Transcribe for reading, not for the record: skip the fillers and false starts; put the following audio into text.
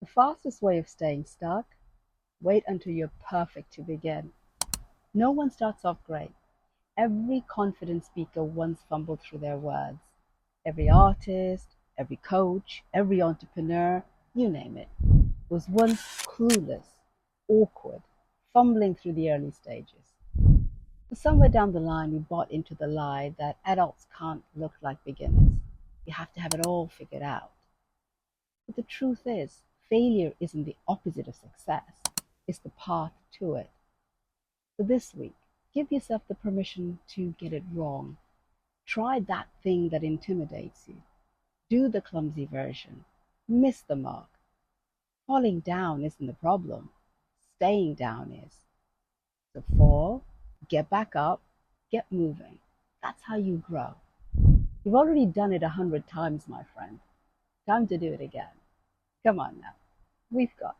The fastest way of staying stuck, wait until you're perfect to begin. No one starts off great. Every confident speaker once fumbled through their words. Every artist, every coach, every entrepreneur, you name it, was once clueless, awkward, fumbling through the early stages. But somewhere down the line, we bought into the lie that adults can't look like beginners. You have to have it all figured out. But the truth is, failure isn't the opposite of success, it's the path to it. So this week, give yourself the permission to get it wrong. Try that thing that intimidates you. Do the clumsy version. Miss the mark. Falling down isn't the problem. Staying down is. So fall, get back up, get moving. That's how you grow. You've already done it 100 times, my friend. Time to do it again. Come on now. We've got